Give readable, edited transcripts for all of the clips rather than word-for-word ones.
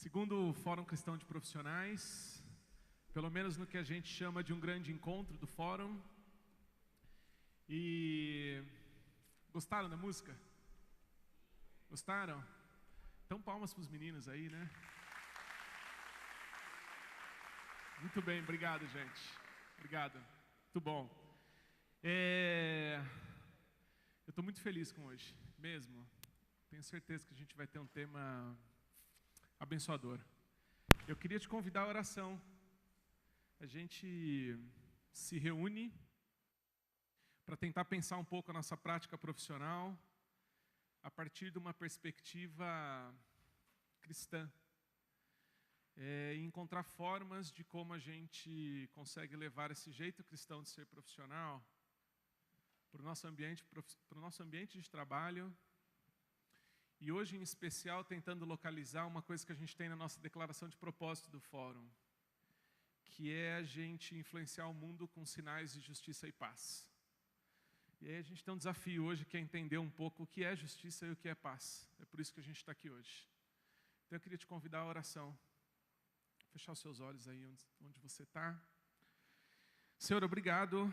Segundo o Fórum Cristão de Profissionais, pelo menos no que a gente chama de um grande encontro do Fórum. E gostaram da música? Gostaram? Então palmas para os meninos aí, né? Muito bem, obrigado, gente. Obrigado, muito bom. Eu estou muito feliz com hoje, mesmo. Tenho certeza que a gente vai ter um tema abençoador. Eu queria te convidar à oração. A gente se reúne para tentar pensar um pouco a nossa prática profissional a partir de uma perspectiva cristã. E encontrar formas de como a gente consegue levar esse jeito cristão de ser profissional para o nosso ambiente de trabalho. E hoje, em especial, tentando localizar uma coisa que a gente tem na nossa declaração de propósito do Fórum, que é a gente influenciar o mundo com sinais de justiça e paz. E aí a gente tem um desafio hoje, que é entender um pouco o que é justiça e o que é paz. É por isso que a gente está aqui hoje. Então eu queria te convidar à oração. Fechar os seus olhos aí onde você está. Senhor, obrigado.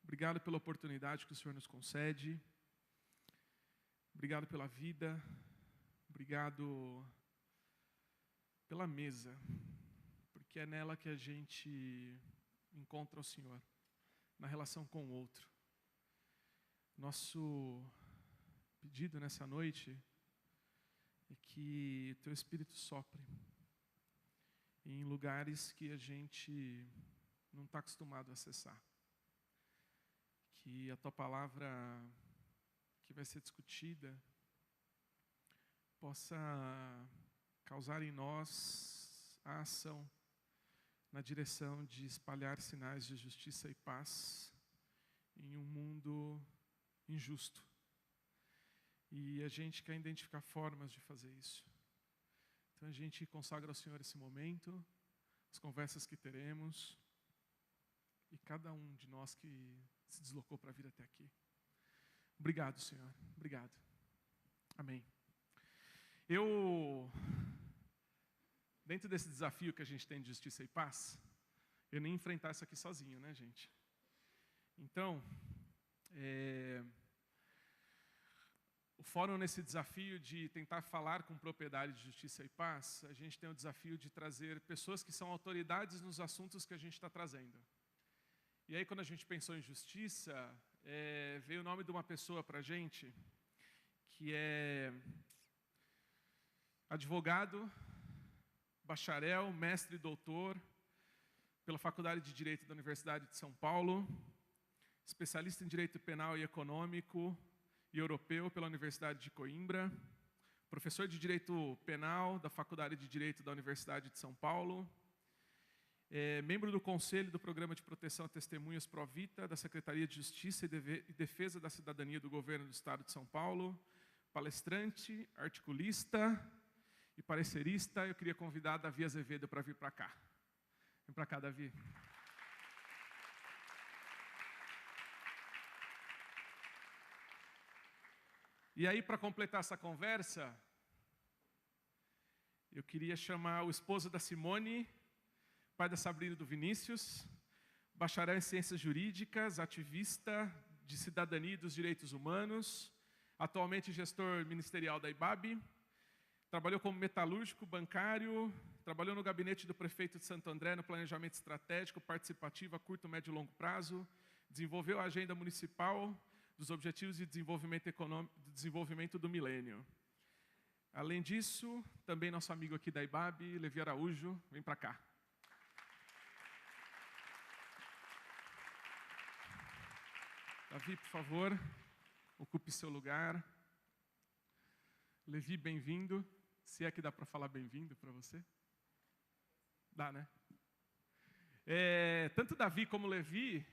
Obrigado pela oportunidade que o Senhor nos concede. Obrigado pela vida, obrigado pela mesa, porque é nela que a gente encontra o Senhor, na relação com o outro. Nosso pedido nessa noite é que Teu Espírito sopre em lugares que a gente não está acostumado a acessar. Que a Tua palavra que vai ser discutida, possa causar em nós a ação na direção de espalhar sinais de justiça e paz em um mundo injusto. E a gente quer identificar formas de fazer isso. Então a gente consagra ao Senhor esse momento, as conversas que teremos, e cada um de nós que se deslocou para vir até aqui. Obrigado, Senhor. Obrigado. Amém. Dentro desse desafio que a gente tem de justiça e paz, eu nem enfrentar isso aqui sozinho, né, gente? Então, o Fórum, nesse desafio de tentar falar com propriedade de justiça e paz, a gente tem o desafio de trazer pessoas que são autoridades nos assuntos que a gente está trazendo. E aí, quando a gente pensou em justiça, veio o nome de uma pessoa para a gente, que é advogado, bacharel, mestre e doutor, pela Faculdade de Direito da Universidade de São Paulo, especialista em Direito Penal e Econômico e Europeu pela Universidade de Coimbra, professor de Direito Penal da Faculdade de Direito da Universidade de São Paulo, membro do Conselho do Programa de Proteção a Testemunhas Provita, da Secretaria de Justiça e Defesa da Cidadania do Governo do Estado de São Paulo, palestrante, articulista e parecerista. Eu queria convidar a Davi Azevedo para vir para cá. Vem para cá, Davi. E aí, para completar essa conversa, eu queria chamar o esposo da Simone, pai da Sabrina e do Vinícius, bacharel em Ciências Jurídicas, ativista de cidadania e dos direitos humanos, atualmente gestor ministerial da IBAB, trabalhou como metalúrgico, bancário, trabalhou no gabinete do prefeito de Santo André no planejamento estratégico, participativo a curto, médio e longo prazo, desenvolveu a agenda municipal dos Objetivos de Desenvolvimento Econômico, de Desenvolvimento do Milênio. Além disso, também nosso amigo aqui da IBAB, Levi Araújo, vem para cá. Davi, por favor, ocupe seu lugar. Levi, bem-vindo. Se é que dá para falar bem-vindo para você? Dá, né? Tanto Davi como Levi,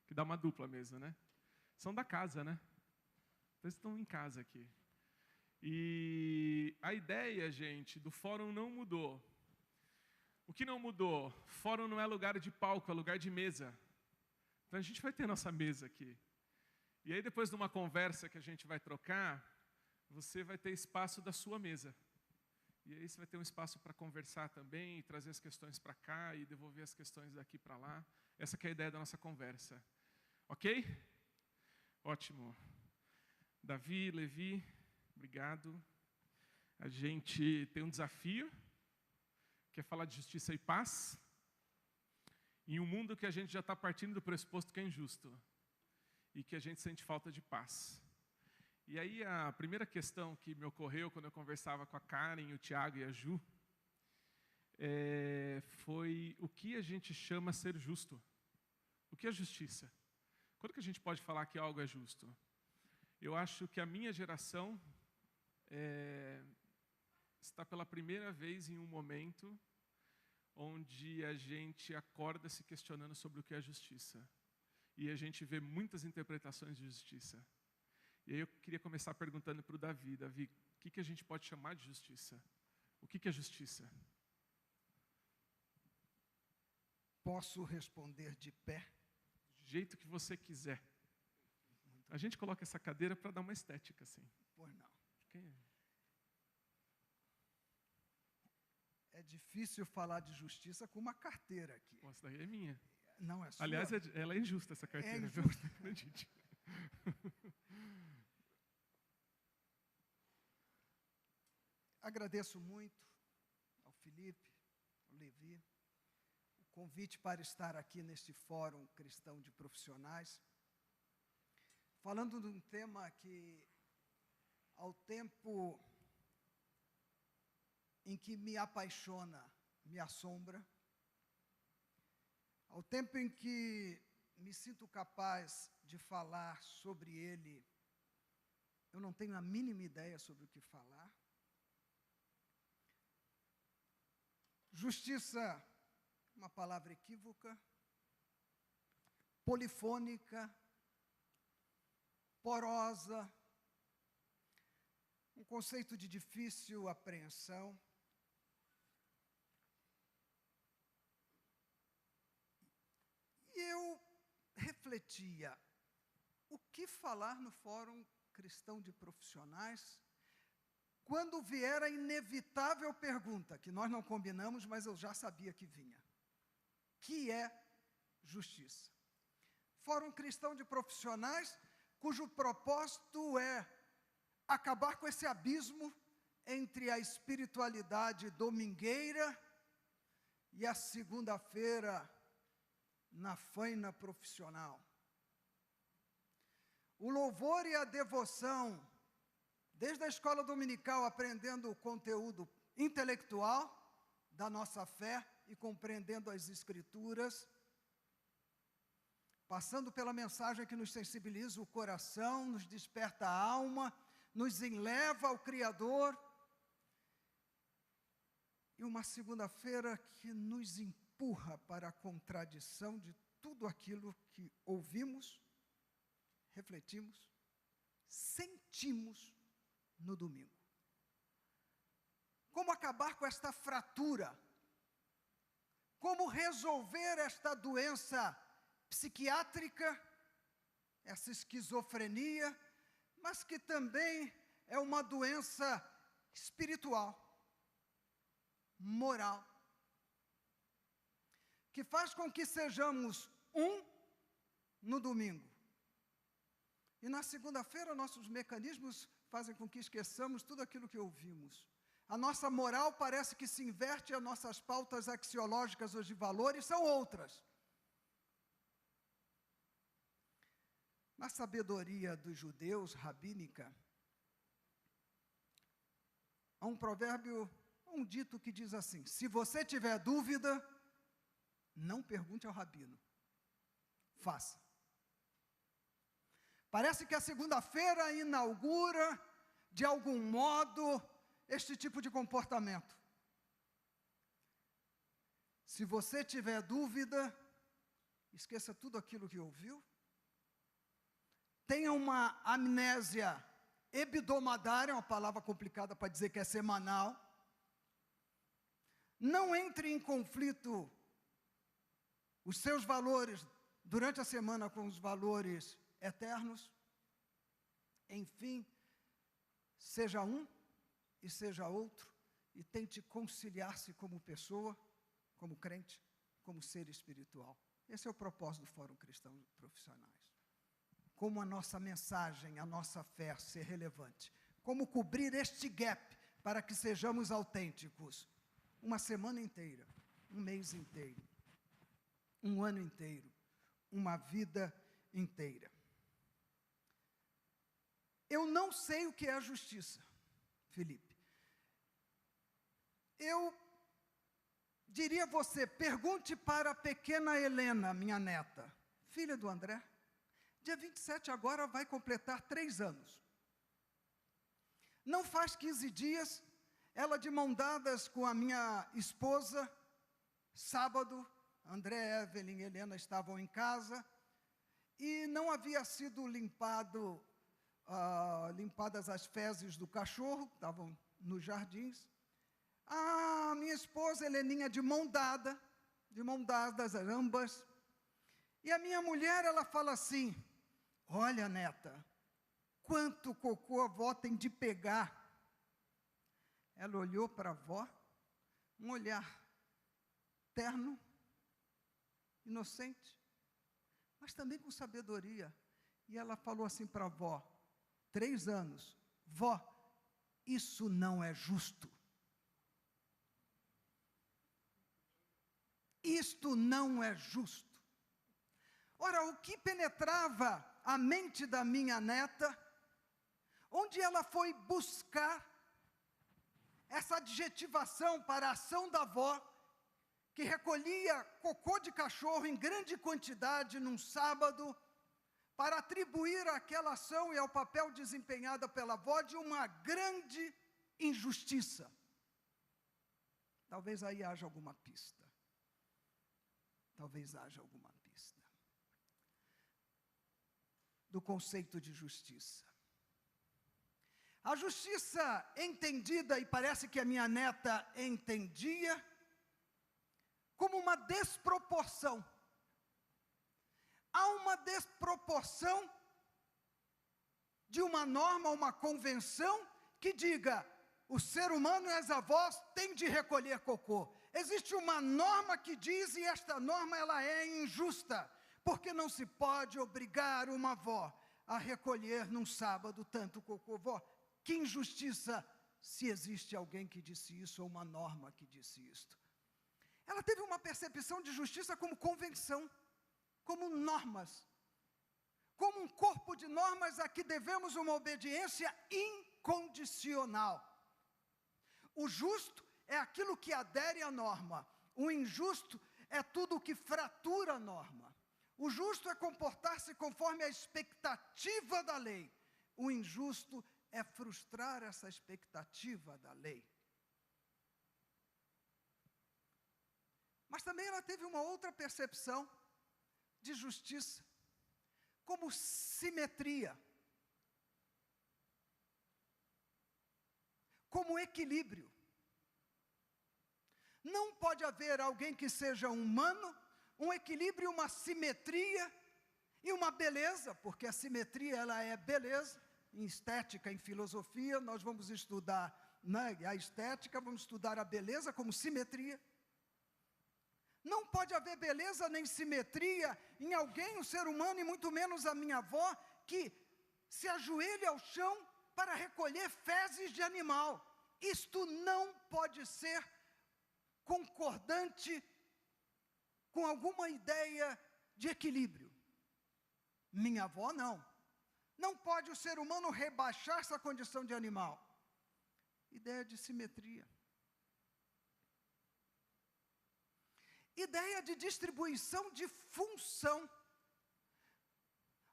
que dá uma dupla mesmo, né? São da casa, né? Então eles estão em casa aqui. E a ideia, gente, do Fórum não mudou. O que não mudou? Fórum não é lugar de palco, é lugar de mesa. Então a gente vai ter nossa mesa aqui. E aí depois de uma conversa que a gente vai trocar, você vai ter espaço da sua mesa. E aí você vai ter um espaço para conversar também, e trazer as questões para cá e devolver as questões daqui para lá. Essa que é a ideia da nossa conversa. Ok? Ótimo. Davi, Levi, obrigado. A gente tem um desafio, que é falar de justiça e paz, em um mundo que a gente já está partindo do pressuposto que é injusto, e que a gente sente falta de paz. E aí a primeira questão que me ocorreu quando eu conversava com a Karen, o Tiago e a Ju, foi o que a gente chama ser justo. O que é justiça? Quando que a gente pode falar que algo é justo? Eu acho que a minha geração está pela primeira vez em um momento onde a gente acorda se questionando sobre o que é justiça. E a gente vê muitas interpretações de justiça. E aí eu queria começar perguntando para o Davi. Davi, o que a gente pode chamar de justiça? O que é justiça? Posso responder de pé? Do jeito que você quiser. A gente coloca essa cadeira para dar uma estética, assim. Pois não. Okay. É difícil falar de justiça com uma carteira aqui. Pô, essa daí é minha. Não é sua? Aliás, ela é injusta, essa carteira. É injusta. Acredite. Agradeço muito ao Felipe, ao Levi, o convite para estar aqui neste Fórum Cristão de Profissionais, falando de um tema que, ao tempo em que me apaixona, me assombra, ao tempo em que me sinto capaz de falar sobre ele, eu não tenho a mínima ideia sobre o que falar. Justiça, uma palavra equívoca, polifônica, porosa, um conceito de difícil apreensão. E eu refletia, o que falar no Fórum Cristão de Profissionais, quando vier a inevitável pergunta, que nós não combinamos, mas eu já sabia que vinha. Que é justiça? Fórum Cristão de Profissionais, cujo propósito é acabar com esse abismo entre a espiritualidade domingueira e a segunda-feira na faina profissional. O louvor e a devoção, desde a escola dominical, aprendendo o conteúdo intelectual da nossa fé e compreendendo as Escrituras, passando pela mensagem que nos sensibiliza o coração, nos desperta a alma, nos enleva ao Criador, e uma segunda-feira que nos empurra para a contradição de tudo aquilo que ouvimos, refletimos, sentimos no domingo. Como acabar com esta fratura? Como resolver esta doença psiquiátrica, essa esquizofrenia, mas que também é uma doença espiritual, moral, que faz com que sejamos um no domingo. E na segunda-feira, nossos mecanismos fazem com que esqueçamos tudo aquilo que ouvimos. A nossa moral parece que se inverte e as nossas pautas axiológicas ou de valores são outras. Na sabedoria dos judeus, rabínica, há um provérbio, um dito que diz assim: se você tiver dúvida, não pergunte ao rabino, faça. Parece que a segunda-feira inaugura, de algum modo, este tipo de comportamento. Se você tiver dúvida, esqueça tudo aquilo que ouviu, tenha uma amnésia hebdomadária, uma palavra complicada para dizer que é semanal, não entre em conflito os seus valores durante a semana com os valores eternos, enfim, seja um e seja outro, e tente conciliar-se como pessoa, como crente, como ser espiritual. Esse é o propósito do Fórum Cristão de Profissionais. Como a nossa mensagem, a nossa fé ser relevante. Como cobrir este gap para que sejamos autênticos. Uma semana inteira, um mês inteiro, um ano inteiro, uma vida inteira. Eu não sei o que é a justiça, Felipe. Eu diria a você, pergunte para a pequena Helena, minha neta, filha do André. Dia 27 agora vai completar 3 anos. Não faz 15 dias, ela de mão dadas com a minha esposa, sábado, André, Evelyn e Helena estavam em casa, e não havia sido limpadas as fezes do cachorro, estavam nos jardins. A minha esposa, Heleninha, de mão dadas ambas, e a minha mulher, ela fala assim, olha, neta, quanto cocô a avó tem de pegar. Ela olhou para a avó, um olhar terno, inocente, mas também com sabedoria. E ela falou assim para a avó, 3 anos, vó, isso não é justo. Isto não é justo. Ora, o que penetrava a mente da minha neta, onde ela foi buscar essa adjetivação para a ação da avó, que recolhia cocô de cachorro em grande quantidade num sábado, para atribuir àquela ação e ao papel desempenhado pela avó de uma grande injustiça. Talvez aí haja alguma pista. Talvez haja alguma pista do conceito de justiça. A justiça entendida, e parece que a minha neta entendia, como uma desproporção. Há uma desproporção de uma norma, uma convenção, que diga, o ser humano e as avós têm de recolher cocô. Existe uma norma que diz, e esta norma ela é injusta, porque não se pode obrigar uma avó a recolher num sábado tanto cocô. Vó, que injustiça, se existe alguém que disse isso, ou uma norma que disse isto. Ela teve uma percepção de justiça como convenção, como normas, como um corpo de normas a que devemos uma obediência incondicional. O justo é aquilo que adere à norma, o injusto é tudo o que fratura a norma. O justo é comportar-se conforme a expectativa da lei, o injusto é frustrar essa expectativa da lei. Mas também ela teve uma outra percepção de justiça, como simetria, como equilíbrio. Não pode haver alguém que seja humano, um equilíbrio, uma simetria e uma beleza, porque a simetria ela é beleza. Em estética, em filosofia, nós vamos estudar a estética, vamos estudar a beleza como simetria. Não pode haver beleza nem simetria em alguém, um ser humano, e muito menos a minha avó, que se ajoelha ao chão para recolher fezes de animal. Isto não pode ser concordante com alguma ideia de equilíbrio. Minha avó, não. Não pode o ser humano rebaixar essa condição de animal. Ideia de simetria. Ideia de distribuição de função.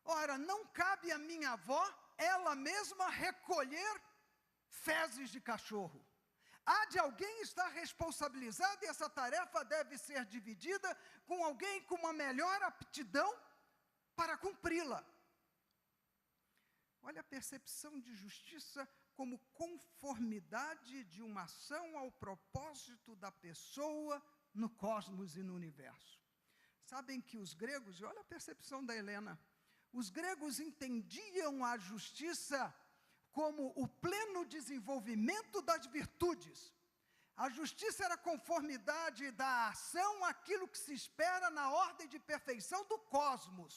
Ora, não cabe à minha avó, ela mesma, recolher fezes de cachorro. Há de alguém estar responsabilizado e essa tarefa deve ser dividida com alguém com uma melhor aptidão para cumpri-la. Olha a percepção de justiça como conformidade de uma ação ao propósito da pessoa no cosmos e no universo. Sabem que os gregos, e olha a percepção da Helena, os gregos entendiam a justiça como o pleno desenvolvimento das virtudes. A justiça era a conformidade da ação àquilo que se espera na ordem de perfeição do cosmos.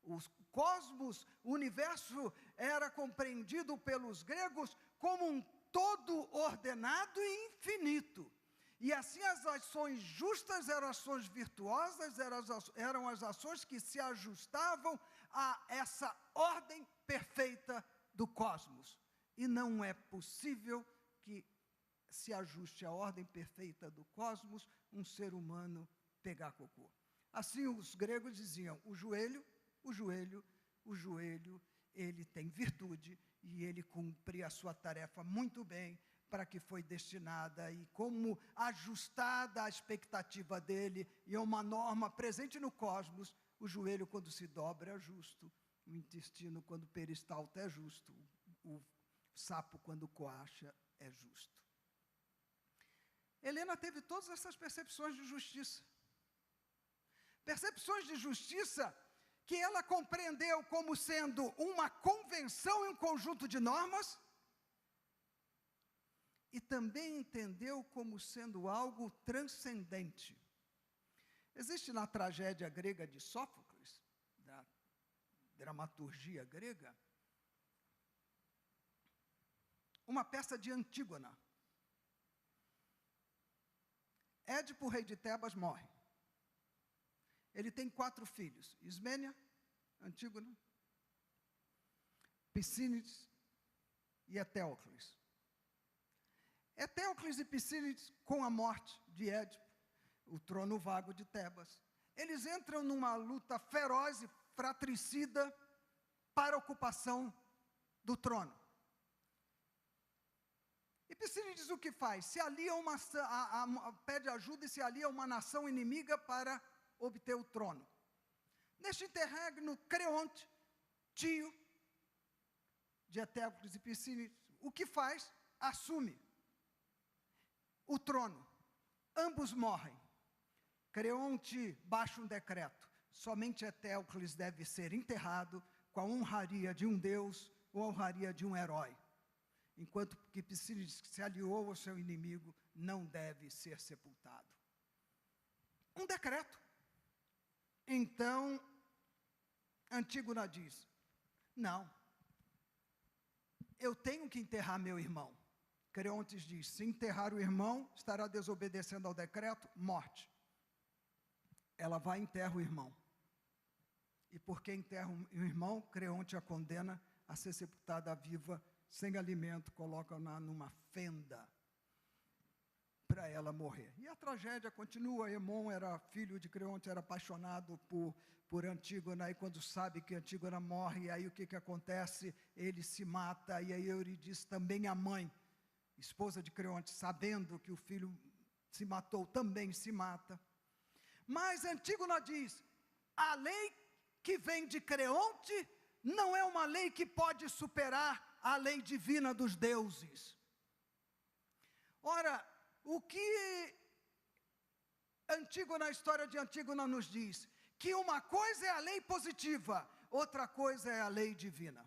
O cosmos, o universo, era compreendido pelos gregos como um todo ordenado e infinito. E assim as ações justas eram ações virtuosas, eram as ações que se ajustavam a essa ordem perfeita do cosmos. E não é possível que se ajuste à ordem perfeita do cosmos um ser humano pegar cocô. Assim os gregos diziam, o joelho, ele tem virtude e ele cumpre a sua tarefa muito bem, para que foi destinada e como ajustada à expectativa dele e a uma norma presente no cosmos. O joelho, quando se dobra, é justo, o intestino, quando peristalta, é justo, o sapo, quando coacha, é justo. Helena teve todas essas percepções de justiça. Percepções de justiça que ela compreendeu como sendo uma convenção e um conjunto de normas, e também entendeu como sendo algo transcendente. Existe na tragédia grega de Sófocles, da dramaturgia grega, uma peça de Antígona. Édipo, rei de Tebas, morre. Ele tem 4 filhos, Ismênia, Antígona, Pisínides e Etéocles. Etéocles e Pisínides, com a morte de Édipo, o trono vago de Tebas, eles entram numa luta feroz e fratricida para a ocupação do trono. E Pisínides o que faz? Se alia pede ajuda e se alia a uma nação inimiga para obter o trono. Neste interregno, Creonte, tio de Etéocles e Pisínides, o que faz? Assume o trono. Ambos morrem. Creonte baixa um decreto. Somente Etéocles deve ser enterrado com a honraria de um deus ou a honraria de um herói. Enquanto que Pisínides, que se aliou ao seu inimigo, não deve ser sepultado. Um decreto. Então, Antígona diz, não, eu tenho que enterrar meu irmão. Creonte diz, se enterrar o irmão, estará desobedecendo ao decreto, morte. Ela vai e enterra o irmão. E porque enterra o irmão, Creonte a condena a ser sepultada viva, sem alimento, coloca-na numa fenda para ela morrer. E a tragédia continua. Hemon era filho de Creonte, era apaixonado por Antígona, e quando sabe que Antígona morre, aí o que acontece? Ele se mata, e aí Eurídice, também a mãe, esposa de Creonte, sabendo que o filho se matou, também se mata. Mas Antígona diz, a lei que vem de Creonte não é uma lei que pode superar a lei divina dos deuses. Ora, o que Antígona, a história de Antígona nos diz? Que uma coisa é a lei positiva, outra coisa é a lei divina.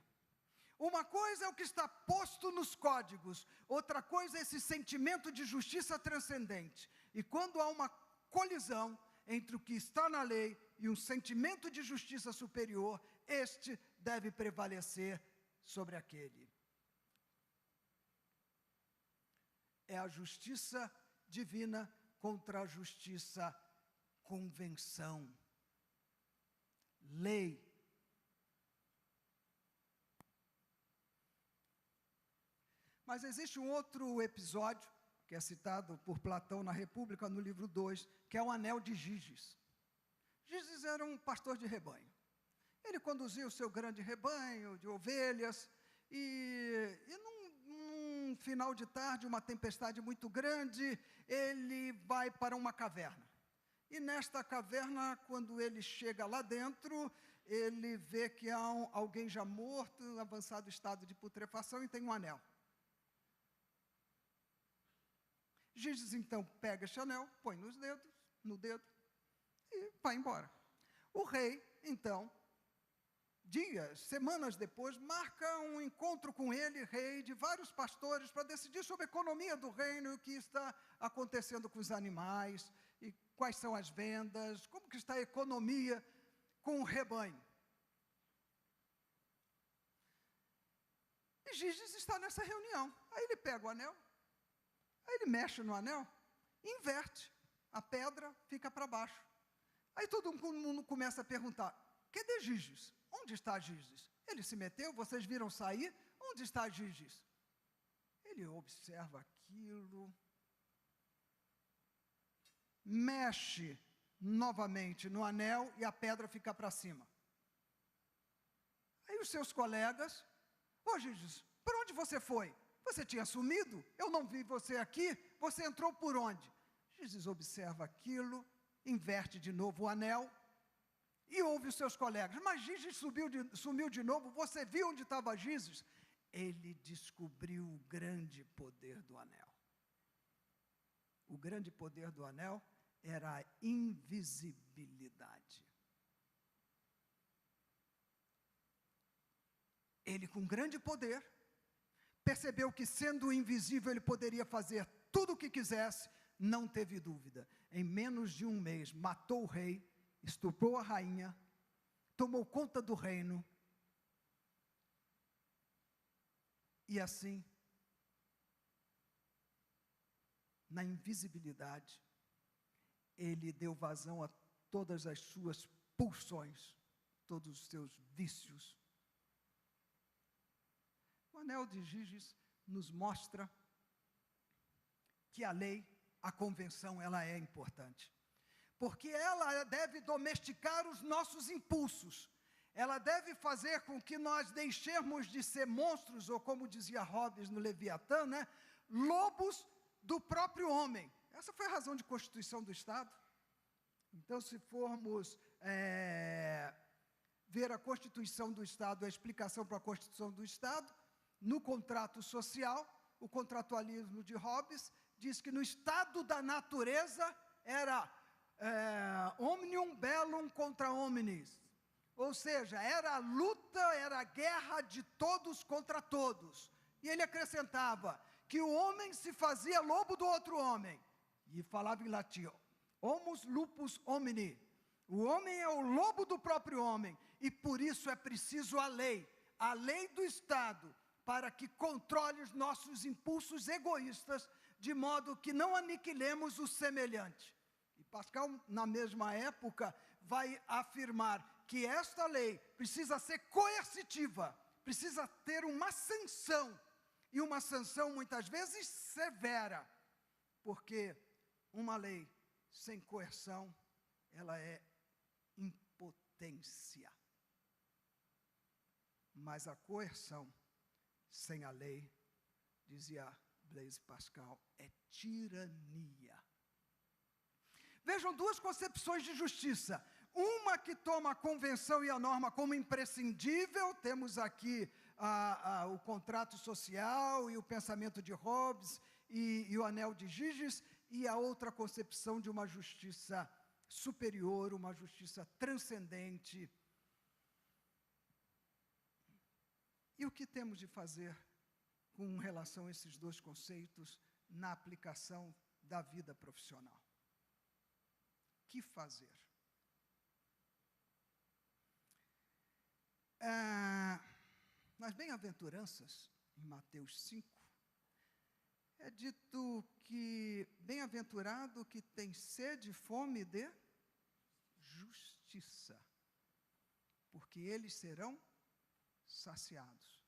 Uma coisa é o que está posto nos códigos, outra coisa é esse sentimento de justiça transcendente. E quando há uma colisão entre o que está na lei e um sentimento de justiça superior, este deve prevalecer sobre aquele. É a justiça divina contra a justiça convenção, lei. Mas existe um outro episódio, que é citado por Platão na República, no livro 2, que é o anel de Giges. Giges era um pastor de rebanho. Ele conduzia o seu grande rebanho de ovelhas, e num final de tarde, uma tempestade muito grande, ele vai para uma caverna. E nesta caverna, quando ele chega lá dentro, ele vê que há alguém já morto, em avançado estado de putrefação, e tem um anel. Giges, então, pega esse anel, põe no dedo, e vai embora. O rei, então, dias, semanas depois, marca um encontro com ele, rei, de vários pastores, para decidir sobre a economia do reino e o que está acontecendo com os animais, e quais são as vendas, como que está a economia com o rebanho. E Giges está nessa reunião. Aí ele pega o anel, aí ele mexe no anel, inverte, a pedra fica para baixo. Aí todo mundo começa a perguntar, cadê Giges? Onde está Giges? Ele se meteu, vocês viram sair? Onde está Giges? Ele observa aquilo, mexe novamente no anel e a pedra fica para cima. Aí os seus colegas, Giges, para onde você foi? Você tinha sumido? Eu não vi você aqui, você entrou por onde? Giges observa aquilo, inverte de novo o anel, e ouve os seus colegas, mas Giges sumiu de novo, você viu onde estava Giges? Ele descobriu o grande poder do anel. O grande poder do anel era a invisibilidade. Ele, com grande poder, percebeu que, sendo invisível, ele poderia fazer tudo o que quisesse, não teve dúvida. Em menos de um mês, matou o rei, estuprou a rainha, tomou conta do reino, e assim, na invisibilidade, ele deu vazão a todas as suas pulsões, todos os seus vícios. O anel de Giges nos mostra que a lei, a convenção, ela é importante. Porque ela deve domesticar os nossos impulsos. Ela deve fazer com que nós deixemos de ser monstros, ou como dizia Hobbes no Leviatã, lobos do próprio homem. Essa foi a razão de constituição do Estado. Então, se formos ver a Constituição do Estado, a explicação para a Constituição do Estado, no contrato social, o contratualismo de Hobbes diz que no estado da natureza era omnium bellum contra omnes, ou seja, era a luta, era a guerra de todos contra todos. E ele acrescentava que o homem se fazia lobo do outro homem, e falava em latim, homus lupus homini, o homem é o lobo do próprio homem, e por isso é preciso a lei do Estado, para que controle os nossos impulsos egoístas, de modo que não aniquilemos o semelhante. E Pascal, na mesma época, vai afirmar que esta lei precisa ser coercitiva, precisa ter uma sanção, e uma sanção muitas vezes severa, porque uma lei sem coerção, ela é impotência. Mas a coerção sem a lei, dizia Blaise Pascal, é tirania. Vejam duas concepções de justiça. Uma que toma a convenção e a norma como imprescindível, temos aqui o contrato social e o pensamento de Hobbes e o anel de Giges, e a outra concepção de uma justiça superior, uma justiça transcendente. E o que temos de fazer com relação a esses dois conceitos na aplicação da vida profissional? O que fazer? Nas bem-aventuranças, em Mateus 5, é dito que bem-aventurado que tem sede e fome de justiça, porque eles serão saciados.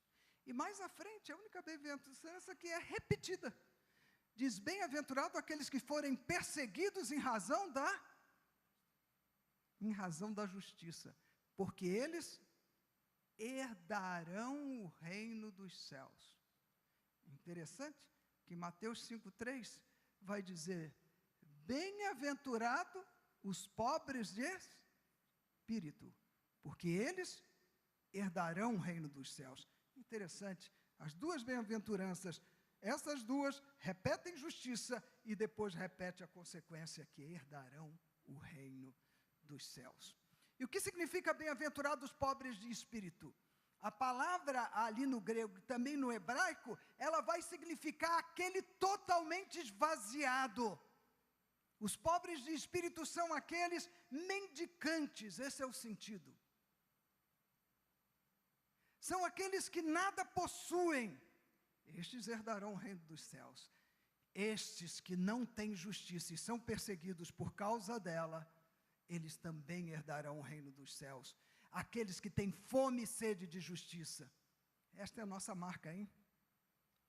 E mais à frente, a única bem-aventurança que é repetida, diz, bem-aventurado aqueles que forem perseguidos em razão da justiça, porque eles herdarão o reino dos céus. Interessante que Mateus 5,3 vai dizer, bem-aventurado os pobres de espírito, porque eles herdarão o reino dos céus. Interessante, as duas bem-aventuranças, essas duas repetem justiça e depois repete a consequência que herdarão o reino dos céus. E o que significa bem-aventurados pobres de espírito? A palavra ali no grego, também no hebraico, ela vai significar aquele totalmente esvaziado. Os pobres de espírito são aqueles mendicantes, esse é o sentido. São aqueles que nada possuem, estes herdarão o reino dos céus. Estes que não têm justiça e são perseguidos por causa dela, eles também herdarão o reino dos céus. Aqueles que têm fome e sede de justiça. Esta é a nossa marca, hein?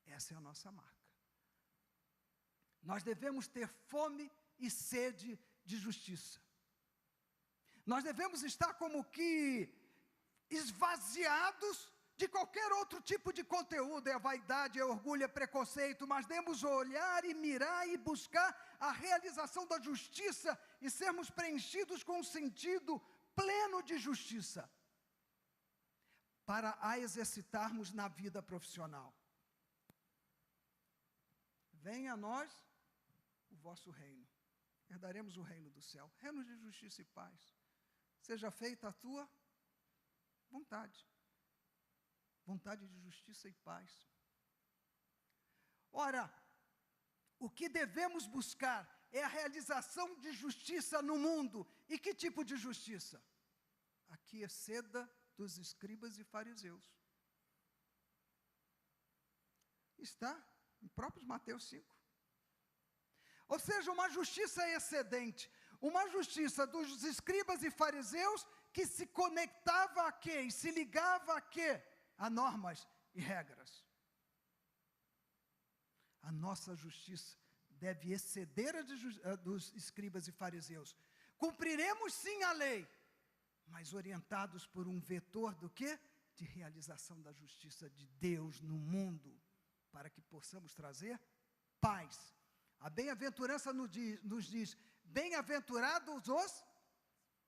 Essa é a nossa marca. Nós devemos ter fome e sede de justiça. Nós devemos estar como que esvaziados de qualquer outro tipo de conteúdo. É vaidade, é orgulho, é preconceito, mas devemos olhar e mirar e buscar a realização da justiça e sermos preenchidos com um sentido pleno de justiça, para a exercitarmos na vida profissional. Venha a nós o vosso reino, herdaremos o reino do céu, reino de justiça e paz. Seja feita a tua vontade, vontade de justiça e paz. Ora, o que devemos buscar é a realização de justiça no mundo. E que tipo de justiça? A que exceda dos escribas e fariseus. Está em próprios Mateus 5. Ou seja, uma justiça excedente, uma justiça dos escribas e fariseus que se conectava a quê? E se ligava a quê? A normas e regras. A nossa justiça deve exceder a dos escribas e fariseus. Cumpriremos sim a lei, mas orientados por um vetor do quê? De realização da justiça de Deus no mundo, para que possamos trazer paz. A bem-aventurança nos diz, bem-aventurados os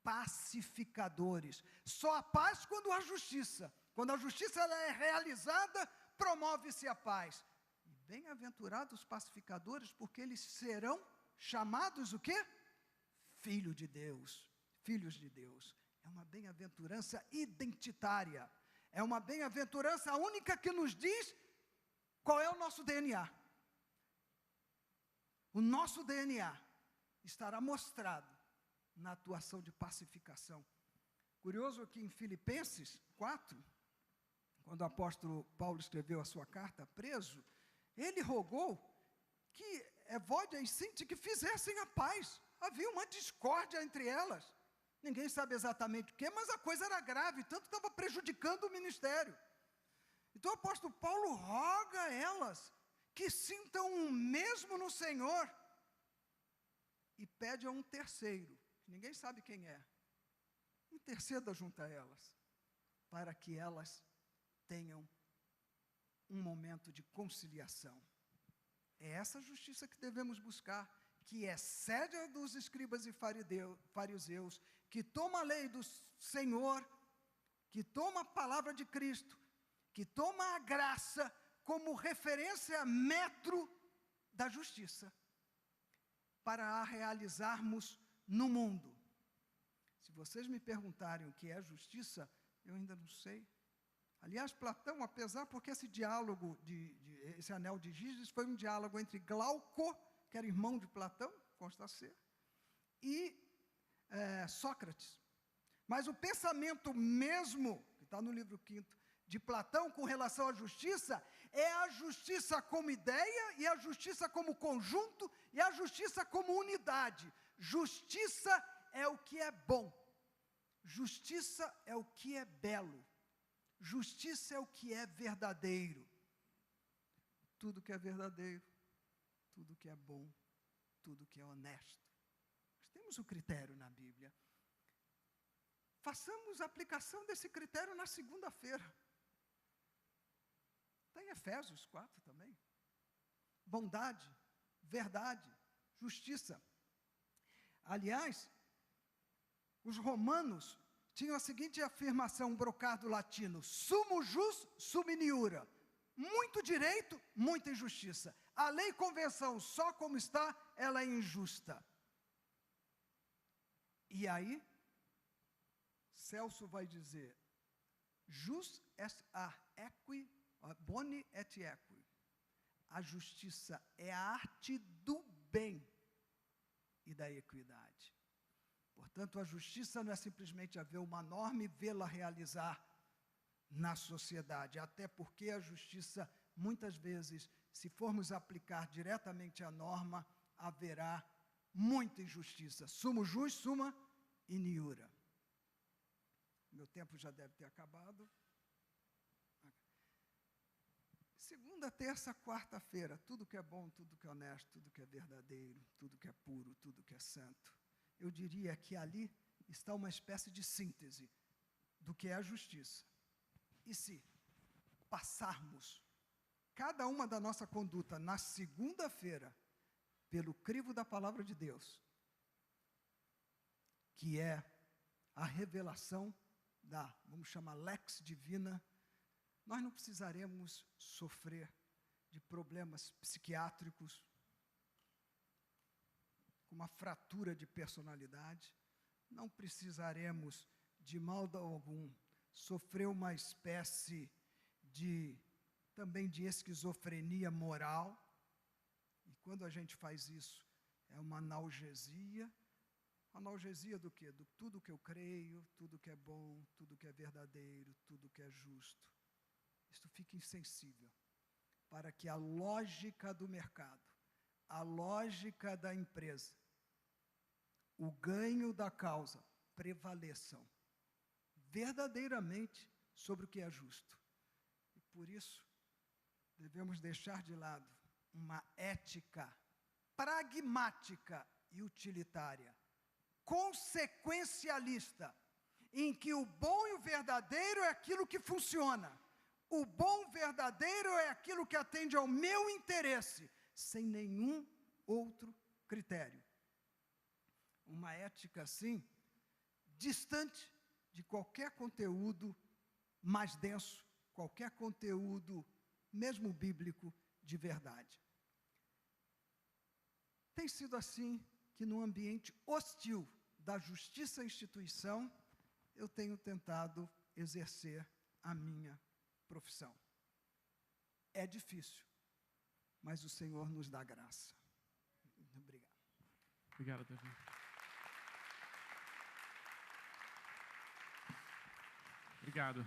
pacificadores. Só a paz quando há justiça. Quando a justiça ela é realizada, promove-se a paz. Bem-aventurados os pacificadores, porque eles serão chamados o quê? Filho de Deus, filhos de Deus. É uma bem-aventurança identitária. É uma bem-aventurança única que nos diz qual é o nosso DNA. O nosso DNA estará mostrado na atuação de pacificação. Curioso que em Filipenses 4, quando o apóstolo Paulo escreveu a sua carta preso, ele rogou que Evódia e Sinti que fizessem a paz. Havia uma discórdia entre elas. Ninguém sabe exatamente o que, mas a coisa era grave, tanto estava prejudicando o ministério. Então o apóstolo Paulo roga a elas que sintam o mesmo no Senhor. E pede a um terceiro, que ninguém sabe quem é, interceda junto a elas, para que elas tenham um momento de conciliação. É essa justiça que devemos buscar, que excede a dos escribas e fariseus, que toma a lei do Senhor, que toma a palavra de Cristo, que toma a graça como referência metro da justiça, para a realizarmos no mundo. Se vocês me perguntarem o que é justiça, eu ainda não sei. Aliás, Platão, apesar, porque esse diálogo, esse anel de Giges foi um diálogo entre Glauco, que era irmão de Platão, consta ser, e Sócrates. Mas o pensamento mesmo, que está no livro 5º, de Platão com relação à justiça, é a justiça como ideia, e a justiça como conjunto, e a justiça como unidade. Justiça é o que é bom. Justiça é o que é belo. Justiça é o que é verdadeiro. Tudo que é verdadeiro, tudo que é bom, tudo que é honesto. Nós temos o critério na Bíblia. Façamos a aplicação desse critério na segunda-feira. Está em Efésios 4 também. Bondade, verdade, justiça. Aliás, os romanos tinham a seguinte afirmação, um brocado latino: sumo jus sub iura. Muito direito, muita injustiça. A lei e convenção, só como está, ela é injusta. E aí, Celso vai dizer, jus est a equi, boni et equi. A justiça é a arte do bem e da equidade. Portanto, a justiça não é simplesmente haver uma norma e vê-la realizar na sociedade, até porque a justiça, muitas vezes, se formos aplicar diretamente a norma, haverá muita injustiça. Sumo jus, summa iniura. Meu tempo já deve ter acabado. Segunda, terça, quarta-feira, tudo que é bom, tudo que é honesto, tudo que é verdadeiro, tudo que é puro, tudo que é santo. Eu diria que ali está uma espécie de síntese do que é a justiça. E se passarmos cada uma da nossa conduta na segunda-feira pelo crivo da palavra de Deus, que é a revelação da, vamos chamar, lex divina, nós não precisaremos sofrer de problemas psiquiátricos, com uma fratura de personalidade, não precisaremos, de modo algum, sofrer uma espécie também de esquizofrenia moral, e quando a gente faz isso, é uma analgesia do quê? Do tudo que eu creio, tudo que é bom, tudo que é verdadeiro, tudo que é justo. Isto fica insensível, para que a lógica do mercado, a lógica da empresa, o ganho da causa prevaleçam verdadeiramente sobre o que é justo. E por isso, devemos deixar de lado uma ética pragmática e utilitária, consequencialista, em que o bom e o verdadeiro é aquilo que funciona. O bom verdadeiro é aquilo que atende ao meu interesse, sem nenhum outro critério. Uma ética, assim, distante de qualquer conteúdo mais denso, qualquer conteúdo, mesmo bíblico, de verdade. Tem sido assim que, num ambiente hostil da justiça à instituição, eu tenho tentado exercer a minha profissão. É difícil, mas o Senhor nos dá graça. Obrigado. Obrigado, Davi. Obrigado.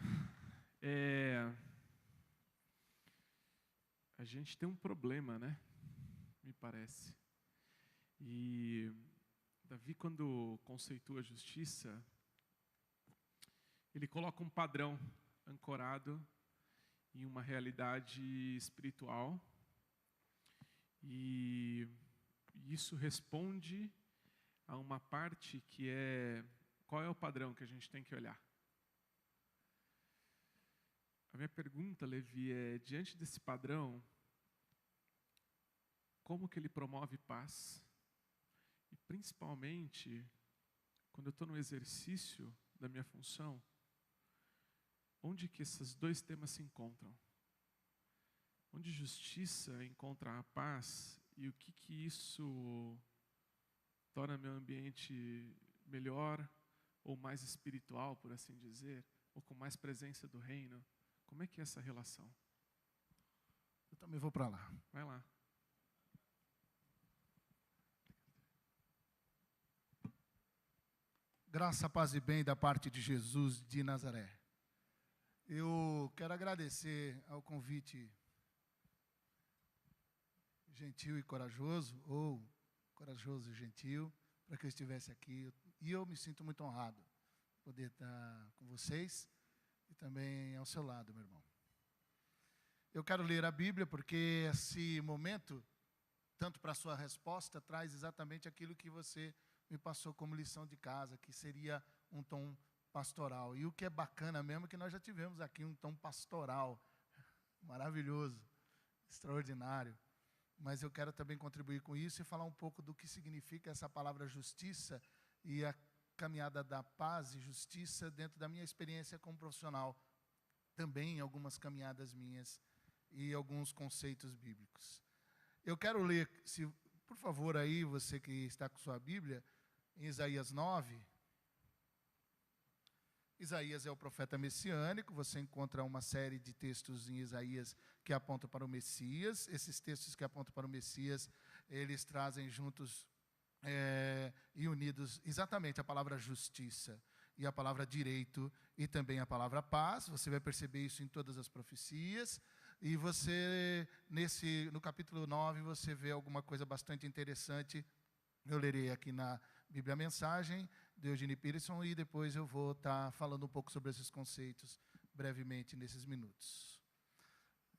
A gente tem um problema, né? Me parece. E Davi, quando conceitua a justiça, ele coloca um padrão ancorado em uma realidade espiritual, e isso responde a uma parte que é: qual é o padrão que a gente tem que olhar? A minha pergunta, Levi, é: diante desse padrão, como que ele promove paz? E principalmente, quando eu estou no exercício da minha função, onde que esses dois temas se encontram? Onde justiça encontra a paz e o que isso torna meu ambiente melhor ou mais espiritual, por assim dizer, ou com mais presença do reino? Como é que é essa relação? Eu também vou para lá. Vai lá. Graça, paz e bem da parte de Jesus de Nazaré. Eu quero agradecer ao convite gentil e corajoso, ou corajoso e gentil, para que eu estivesse aqui. E eu me sinto muito honrado de poder estar com vocês e também ao seu lado, meu irmão. Eu quero ler a Bíblia porque esse momento, tanto para a sua resposta, traz exatamente aquilo que você me passou como lição de casa, que seria um tom pastoral. E o que é bacana mesmo é que nós já tivemos aqui um tom pastoral, maravilhoso, extraordinário. Mas eu quero também contribuir com isso e falar um pouco do que significa essa palavra justiça e a caminhada da paz e justiça dentro da minha experiência como profissional, também em algumas caminhadas minhas e alguns conceitos bíblicos. Eu quero ler, se, por favor, aí, você que está com sua Bíblia, em Isaías 9, Isaías é o profeta messiânico, você encontra uma série de textos em Isaías que apontam para o Messias. Esses textos que apontam para o Messias, eles trazem juntos e unidos exatamente a palavra justiça e a palavra direito e também a palavra paz. Você vai perceber isso em todas as profecias. E você, no capítulo 9, você vê alguma coisa bastante interessante. Eu lerei aqui na Bíblia Mensagem, de Eugene Peterson, e depois eu vou estar falando um pouco sobre esses conceitos brevemente nesses minutos.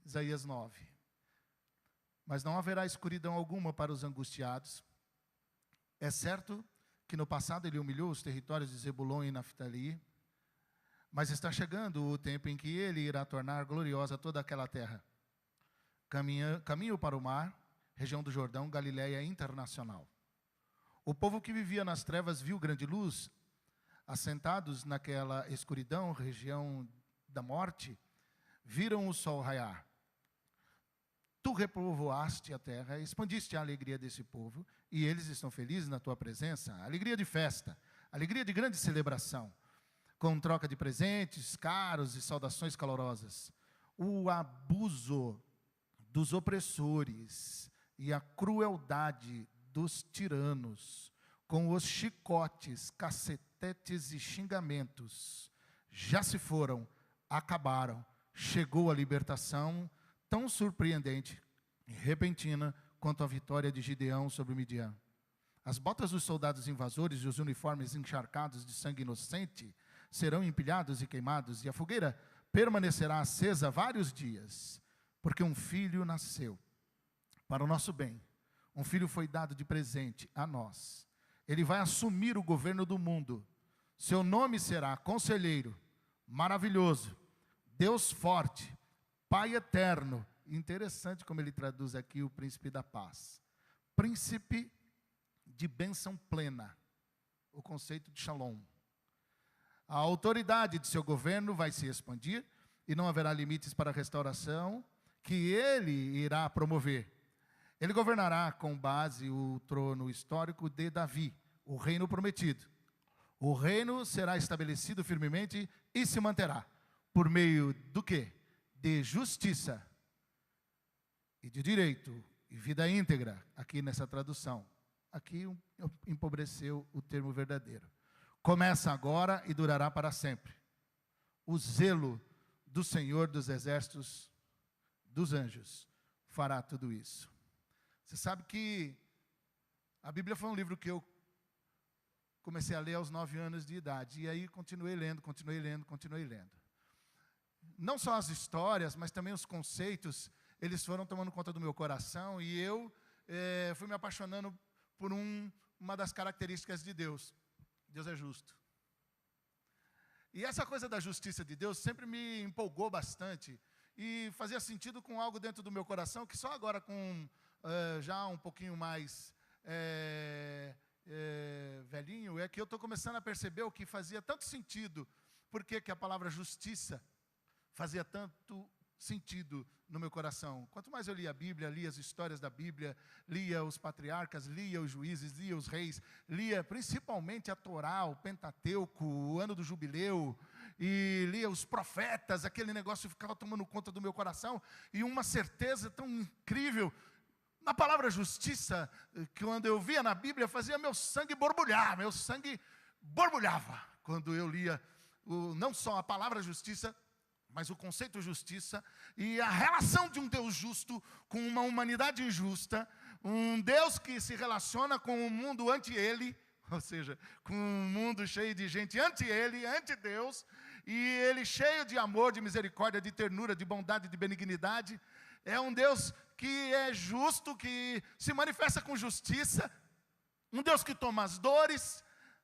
Isaías 9. Mas não haverá escuridão alguma para os angustiados. É certo que no passado ele humilhou os territórios de Zebulon e Naftali, mas está chegando o tempo em que ele irá tornar gloriosa toda aquela terra. Caminho para o mar, região do Jordão, Galileia internacional. O povo que vivia nas trevas viu grande luz. Assentados naquela escuridão, região da morte, viram o sol raiar. Tu repovoaste a terra, expandiste a alegria desse povo, e eles estão felizes na tua presença. Alegria de festa, alegria de grande celebração, com troca de presentes caros e saudações calorosas. O abuso dos opressores e a crueldade dos tiranos, com os chicotes, cacetetes e xingamentos, já se foram, acabaram. Chegou a libertação, tão surpreendente e repentina quanto a vitória de Gideão sobre Midian. As botas dos soldados invasores e os uniformes encharcados de sangue inocente serão empilhados e queimados, e a fogueira permanecerá acesa vários dias, porque um filho nasceu para o nosso bem. Um filho foi dado de presente a nós. Ele vai assumir o governo do mundo. Seu nome será Conselheiro, Maravilhoso, Deus Forte, Pai Eterno. Interessante como ele traduz aqui o Príncipe da Paz. Príncipe de bênção plena, o conceito de Shalom. A autoridade de seu governo vai se expandir e não haverá limites para a restauração que ele irá promover. Ele governará com base o trono histórico de Davi, o reino prometido. O reino será estabelecido firmemente e se manterá. Por meio do quê? De justiça e de direito e vida íntegra, aqui nessa tradução. Aqui empobreceu o termo verdadeiro. Começa agora e durará para sempre. O zelo do Senhor dos exércitos, dos anjos, fará tudo isso. Você sabe que a Bíblia foi um livro que eu comecei a ler aos 9 anos de idade. E aí continuei lendo. Não só as histórias, mas também os conceitos, eles foram tomando conta do meu coração. E eu fui me apaixonando por uma das características de Deus. Deus é justo. E essa coisa da justiça de Deus sempre me empolgou bastante. E fazia sentido com algo dentro do meu coração, que só agora com já um pouquinho mais velhinho, é que eu estou começando a perceber o que fazia tanto sentido. Por que a palavra justiça fazia tanto sentido no meu coração? Quanto mais eu lia a Bíblia, lia as histórias da Bíblia, lia os patriarcas, lia os juízes, lia os reis, lia principalmente a Torá, o Pentateuco, o ano do jubileu, e lia os profetas, aquele negócio ficava tomando conta do meu coração, e uma certeza tão incrível. Na palavra justiça, que quando eu via na Bíblia, fazia meu sangue borbulhar, meu sangue borbulhava, quando eu lia não só a palavra justiça, mas o conceito justiça, e a relação de um Deus justo com uma humanidade injusta, um Deus que se relaciona com o mundo ante Ele, ou seja, com um mundo cheio de gente ante Ele, ante Deus, e Ele cheio de amor, de misericórdia, de ternura, de bondade, de benignidade. É um Deus que é justo, que se manifesta com justiça, um Deus que toma as dores.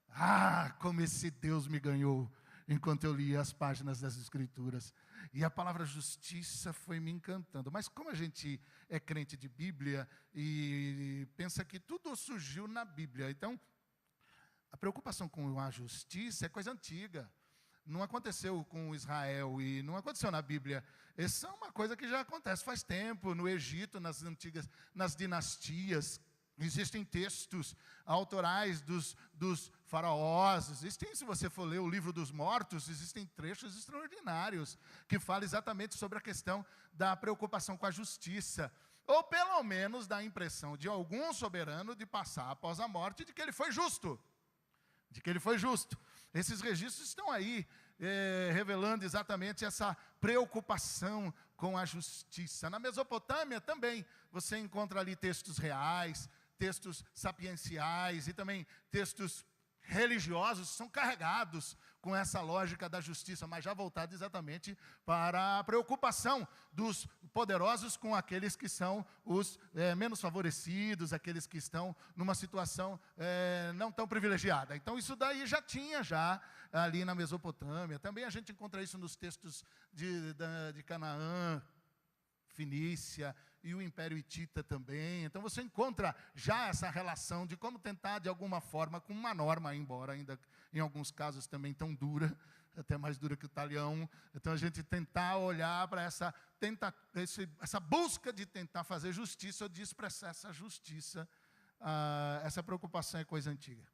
Ah, como esse Deus me ganhou enquanto eu lia as páginas das Escrituras. E a palavra justiça foi me encantando. Mas como a gente é crente de Bíblia e pensa que tudo surgiu na Bíblia, então a preocupação com a justiça é coisa antiga. Não aconteceu com Israel e não aconteceu na Bíblia. Essa é uma coisa que já acontece faz tempo, no Egito, nas dinastias. Existem textos autorais dos faraós, existem, se você for ler o livro dos mortos, existem trechos extraordinários que falam exatamente sobre a questão da preocupação com a justiça, ou pelo menos dá a impressão de algum soberano de passar após a morte de que ele foi justo, Esses registros estão aí, revelando exatamente essa preocupação com a justiça. Na Mesopotâmia também você encontra ali textos reais, textos sapienciais e também textos religiosos são carregados com essa lógica da justiça, mas já voltado exatamente para a preocupação dos poderosos com aqueles que são os menos favorecidos, aqueles que estão numa situação não tão privilegiada. Então isso daí já tinha ali na Mesopotâmia. Também a gente encontra isso nos textos de Canaã, Fenícia e o Império Hitita também. Então você encontra já essa relação de como tentar de alguma forma com uma norma, embora ainda em alguns casos também tão dura, até mais dura que o talhão. Então a gente tentar olhar para essa busca de tentar fazer justiça ou de expressar essa justiça, essa preocupação é coisa antiga.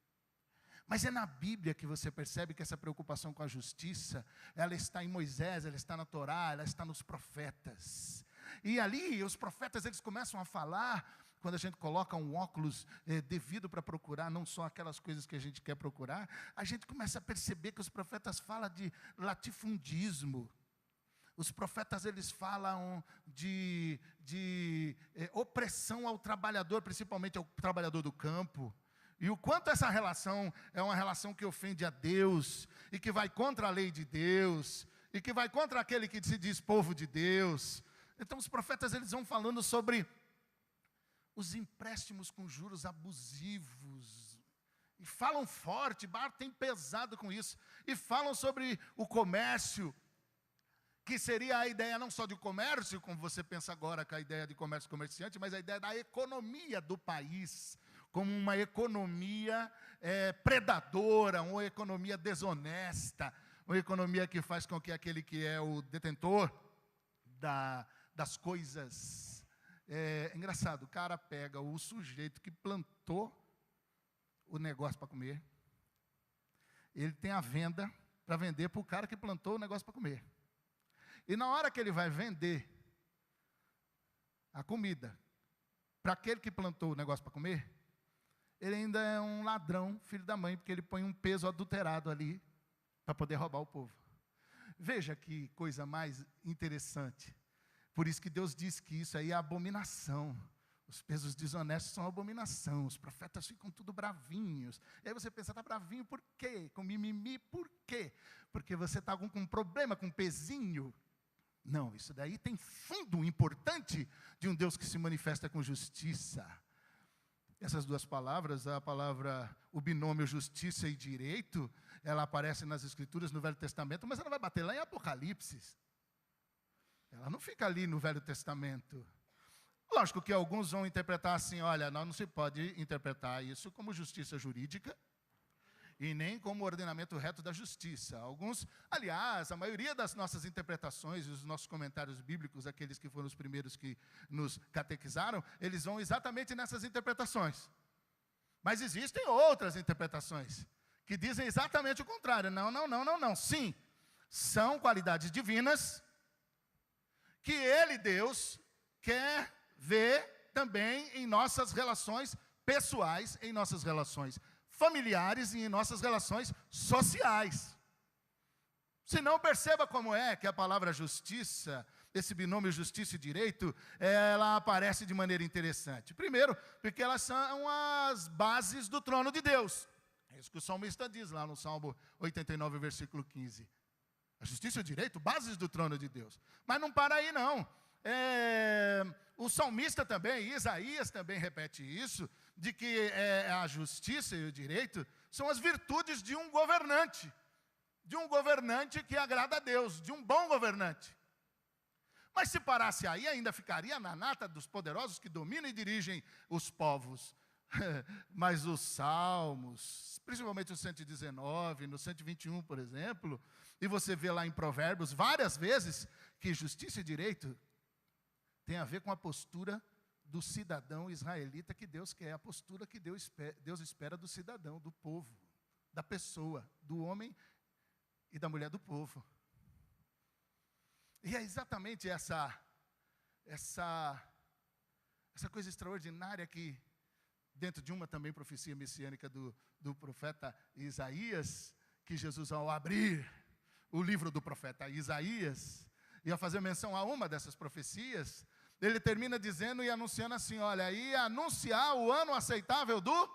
Mas é na Bíblia que você percebe que essa preocupação com a justiça, ela está em Moisés, ela está na Torá, ela está nos profetas. E ali, os profetas, eles começam a falar, quando a gente coloca um óculos devido para procurar, não só aquelas coisas que a gente quer procurar, a gente começa a perceber que os profetas falam de latifundismo. Os profetas, eles falam de opressão ao trabalhador, principalmente ao trabalhador do campo. E o quanto essa relação é uma relação que ofende a Deus, e que vai contra a lei de Deus, e que vai contra aquele que se diz povo de Deus. Então os profetas, eles vão falando sobre os empréstimos com juros abusivos, e falam forte, batem pesado com isso, e falam sobre o comércio, que seria a ideia não só de comércio, como você pensa agora com a ideia de comércio comerciante, mas a ideia da economia do país, como uma economia predadora, uma economia desonesta, uma economia que faz com que aquele que é o detentor das coisas. É engraçado, o cara pega o sujeito que plantou o negócio para comer, ele tem a venda para vender para o cara que plantou o negócio para comer. E na hora que ele vai vender a comida para aquele que plantou o negócio para comer, ele ainda é um ladrão, filho da mãe, porque ele põe um peso adulterado ali para poder roubar o povo. Veja que coisa mais interessante. Por isso que Deus diz que isso aí é abominação. Os pesos desonestos são abominação. Os profetas ficam tudo bravinhos. E aí você pensa, está bravinho por quê? Com mimimi por quê? Porque você está com um problema com pezinho? Não, isso daí tem fundo importante de um Deus que se manifesta com justiça. Essas duas palavras, o binômio justiça e direito, ela aparece nas Escrituras no Velho Testamento, mas ela vai bater lá em Apocalipse. Ela não fica ali no Velho Testamento. Lógico que alguns vão interpretar assim, olha, não se pode interpretar isso como justiça jurídica, e nem como ordenamento reto da justiça. Alguns, aliás, a maioria das nossas interpretações, os nossos comentários bíblicos, aqueles que foram os primeiros que nos catequizaram, eles vão exatamente nessas interpretações. Mas existem outras interpretações, que dizem exatamente o contrário. Não. Sim, são qualidades divinas, que Ele, Deus, quer ver também em nossas relações pessoais, em nossas relações familiares e em nossas relações sociais. Se não, perceba como é que a palavra justiça, esse binômio justiça e direito, ela aparece de maneira interessante. Primeiro, porque elas são as bases do trono de Deus. É isso que o salmista diz lá no Salmo 89, versículo 15. A justiça e o direito, bases do trono de Deus. Mas não para aí não. O salmista também, Isaías também repete isso, de que a justiça e o direito são as virtudes de um governante que agrada a Deus, de um bom governante. Mas se parasse aí, ainda ficaria na nata dos poderosos que dominam e dirigem os povos. Mas os salmos, principalmente o 119, no 121, por exemplo, e você vê lá em Provérbios várias vezes que justiça e direito tem a ver com a postura do cidadão israelita que Deus quer, a postura que Deus espera do cidadão, do povo, da pessoa, do homem e da mulher do povo. E é exatamente essa coisa extraordinária que, dentro de uma também profecia messiânica do profeta Isaías, que Jesus, ao abrir o livro do profeta Isaías, e ao fazer menção a uma dessas profecias, ele termina dizendo e anunciando assim, olha, e anunciar o ano aceitável do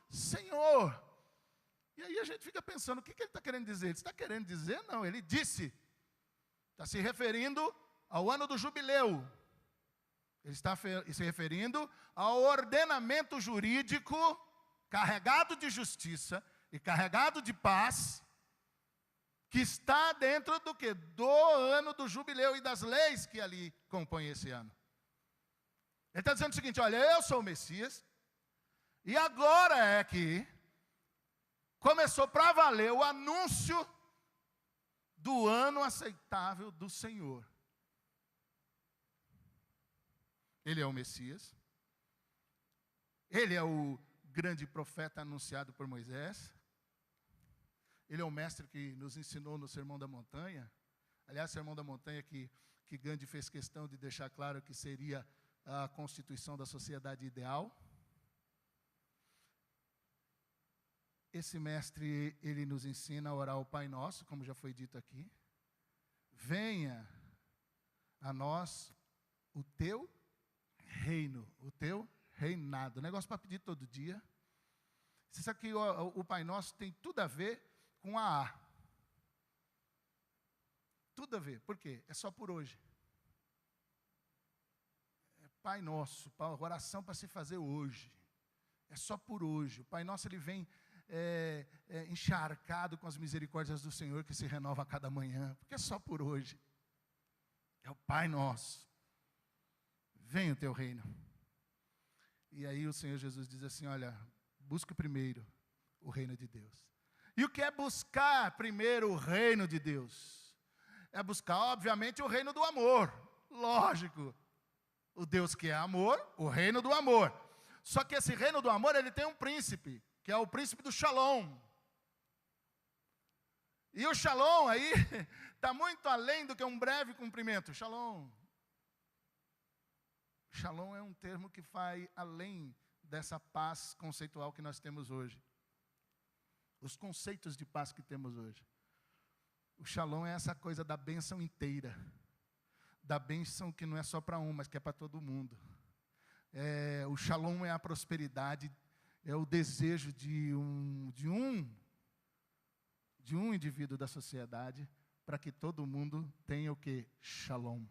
Senhor. E aí a gente fica pensando, o que ele está querendo dizer? Ele está querendo dizer? Não, ele disse, está se referindo ao ano do jubileu. Ele está se referindo ao ordenamento jurídico carregado de justiça e carregado de paz, que está dentro do quê? Do ano do jubileu e das leis que ali compõem esse ano. Ele está dizendo o seguinte, olha, eu sou o Messias, e agora é que começou para valer o anúncio do ano aceitável do Senhor. Ele é o Messias, ele é o grande profeta anunciado por Moisés, ele é o mestre que nos ensinou no Sermão da Montanha. Aliás, o Sermão da Montanha que Gandhi fez questão de deixar claro que seria a constituição da sociedade ideal. Esse mestre, ele nos ensina a orar o Pai Nosso, como já foi dito aqui. Venha a nós o teu reino, o teu reinado. Negócio para pedir todo dia. Você sabe que o Pai Nosso tem tudo a ver com a A. Tudo a ver. Por quê? É só por hoje. É Pai Nosso, oração para se fazer hoje. É só por hoje. O Pai Nosso, ele vem encharcado com as misericórdias do Senhor que se renova a cada manhã, porque é só por hoje. É o Pai Nosso. Venha o teu reino. E aí o Senhor Jesus diz assim, olha, busque primeiro o reino de Deus. E o que é buscar primeiro o reino de Deus? É buscar, obviamente, o reino do amor. Lógico. O Deus que é amor, o reino do amor. Só que esse reino do amor, ele tem um príncipe, que é o príncipe do Shalom. E o Shalom aí está muito além do que um breve cumprimento. Shalom. Shalom é um termo que vai além dessa paz conceitual que nós temos hoje. Os conceitos de paz que temos hoje. O Shalom é essa coisa da bênção inteira. Da bênção que não é só para um, mas que é para todo mundo. O Shalom é a prosperidade, é o desejo de um indivíduo da sociedade para que todo mundo tenha o quê? Shalom.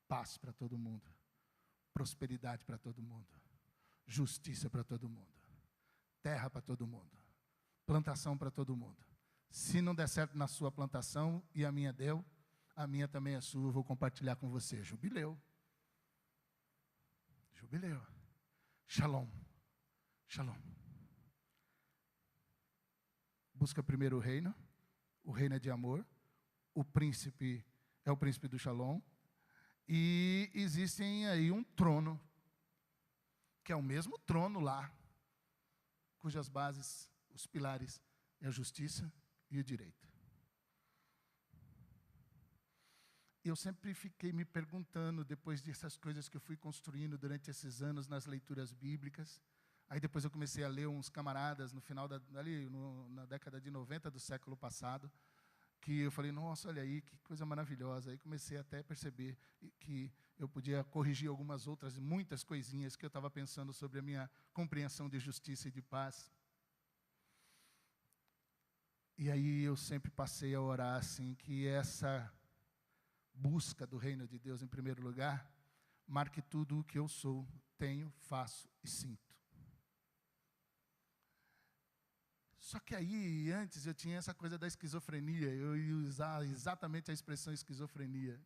Paz para todo mundo. Prosperidade para todo mundo. Justiça para todo mundo. Terra para todo mundo. Plantação para todo mundo. Se não der certo na sua plantação e a minha deu, a minha também é sua, eu vou compartilhar com você. Jubileu. Jubileu. Shalom. Shalom. Busca primeiro o reino é de amor, o príncipe é o príncipe do Shalom, e existem aí um trono, que é o mesmo trono lá, cujas bases, os pilares, é a justiça e o direito. Eu sempre fiquei me perguntando, depois dessas coisas que eu fui construindo durante esses anos nas leituras bíblicas, aí depois eu comecei a ler uns camaradas no final, na década de 90 do século passado, que eu falei, nossa, olha aí, que coisa maravilhosa. Aí comecei até a perceber que eu podia corrigir algumas outras, muitas coisinhas que eu estava pensando sobre a minha compreensão de justiça e de paz. E aí eu sempre passei a orar assim, que essa busca do reino de Deus em primeiro lugar, marque tudo o que eu sou, tenho, faço e sinto. Só que aí, antes, eu tinha essa coisa da esquizofrenia, eu ia usar exatamente a expressão esquizofrenia.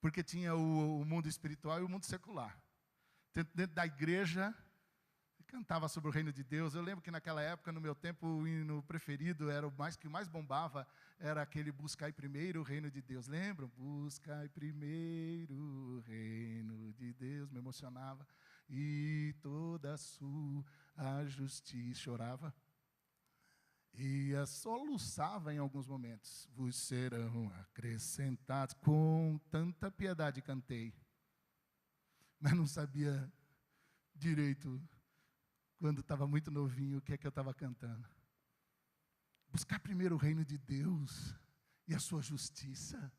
Porque tinha o mundo espiritual e o mundo secular. Dentro da igreja, cantava sobre o reino de Deus. Eu lembro que naquela época, no meu tempo, o hino preferido era que mais bombava, era aquele Buscai Primeiro o Reino de Deus. Lembram? Buscai primeiro o reino de Deus. Me emocionava. E toda a sua justiça. Chorava. E soluçava em alguns momentos. Vos serão acrescentados. Com tanta piedade cantei. Mas não sabia direito, quando estava muito novinho, o que é que eu estava cantando. Buscar primeiro o reino de Deus e a sua justiça.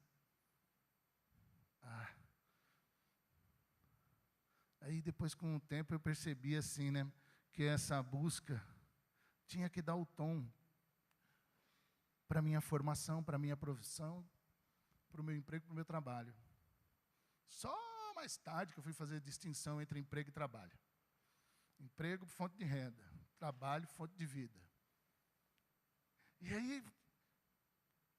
Aí depois, com o tempo, eu percebi assim, né, que essa busca tinha que dar o tom para a minha formação, para a minha profissão, para o meu emprego, para o meu trabalho. Só mais tarde que eu fui fazer a distinção entre emprego e trabalho. Emprego, fonte de renda. Trabalho, fonte de vida. E aí,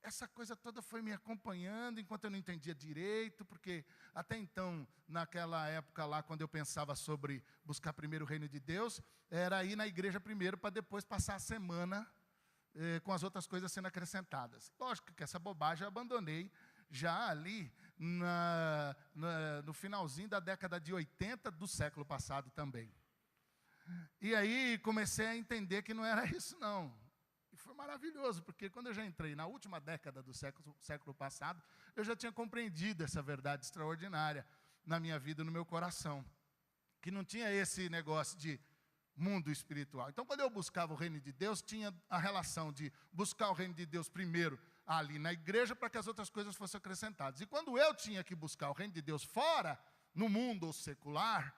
essa coisa toda foi me acompanhando, enquanto eu não entendia direito, porque até então, naquela época lá, quando eu pensava sobre buscar primeiro o reino de Deus, era ir na igreja primeiro, para depois passar a semana com as outras coisas sendo acrescentadas. Lógico que essa bobagem eu abandonei já ali no finalzinho da década de 80 do século passado também. E aí comecei a entender que não era isso não. E foi maravilhoso, porque quando eu já entrei na última década do século passado, eu já tinha compreendido essa verdade extraordinária na minha vida, no meu coração. Que não tinha esse negócio de mundo espiritual. Então, quando eu buscava o reino de Deus, tinha a relação de buscar o reino de Deus primeiro ali na igreja, para que as outras coisas fossem acrescentadas. E quando eu tinha que buscar o reino de Deus fora, no mundo secular,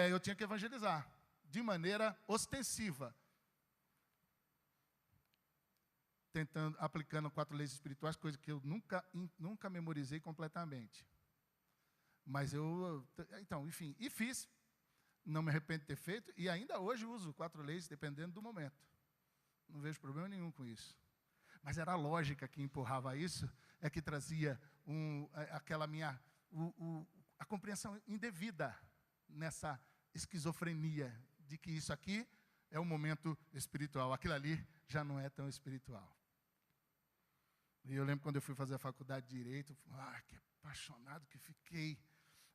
eu tinha que evangelizar, de maneira ostensiva. Aplicando 4 leis espirituais, coisa que eu nunca memorizei completamente. Mas então, enfim, e fiz. Não me arrependo de ter feito, e ainda hoje uso 4 leis, dependendo do momento. Não vejo problema nenhum com isso. Mas era a lógica que empurrava isso, que trazia a compreensão indevida nessa esquizofrenia, de que isso aqui é um momento espiritual, aquilo ali já não é tão espiritual. E eu lembro quando eu fui fazer a faculdade de Direito, que apaixonado que fiquei.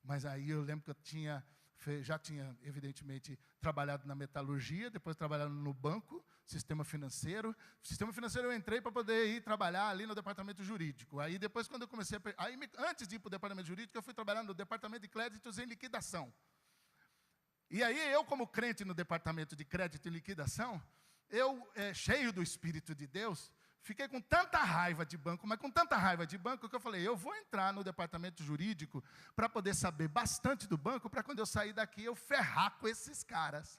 Mas aí eu lembro que eu já tinha, evidentemente, trabalhado na metalurgia, depois trabalhado no banco, sistema financeiro. Sistema financeiro eu entrei para poder ir trabalhar ali no departamento jurídico. Aí depois, quando eu comecei antes de ir para o departamento jurídico, eu fui trabalhar no departamento de créditos em liquidação. E aí eu, como crente no departamento de crédito e liquidação, cheio do Espírito de Deus, fiquei com tanta raiva de banco, mas com tanta raiva de banco, que eu falei, eu vou entrar no departamento jurídico para poder saber bastante do banco, para quando eu sair daqui, eu ferrar com esses caras.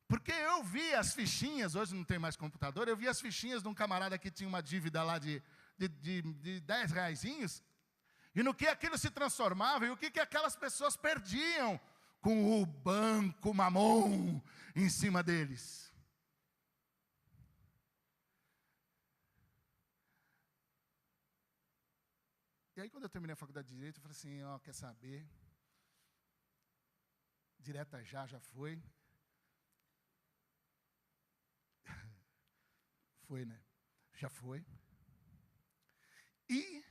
Porque eu vi as fichinhas, hoje não tem mais computador, eu vi as fichinhas de um camarada que tinha uma dívida lá de 10 reaisinhos, e no que aquilo se transformava, e o que aquelas pessoas perdiam com o banco mamon em cima deles. E aí, quando eu terminei a faculdade de Direito, eu falei assim, quer saber? Direta já foi. Foi, né? Já foi. E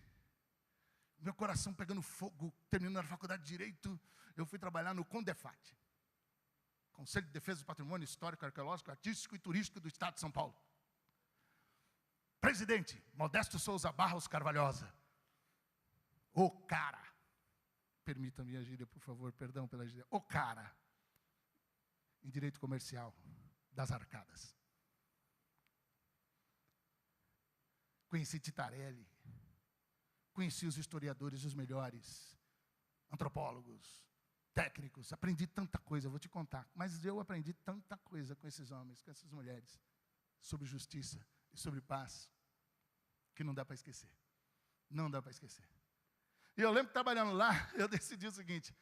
meu coração pegando fogo, terminando a faculdade de Direito, eu fui trabalhar no CONDEFAT, Conselho de Defesa do Patrimônio Histórico, Arqueológico, Artístico e Turístico do Estado de São Paulo. Presidente, Modesto Souza Barros Carvalhosa. O cara, permita-me a gíria, por favor, perdão pela gíria, o cara, em direito comercial, das arcadas. Conheci Titarelli, conheci os historiadores, os melhores, antropólogos, técnicos, aprendi tanta coisa, vou te contar, mas eu aprendi tanta coisa com esses homens, com essas mulheres, sobre justiça e sobre paz, que não dá para esquecer, não dá para esquecer. E eu lembro que trabalhando lá, eu decidi o seguinte,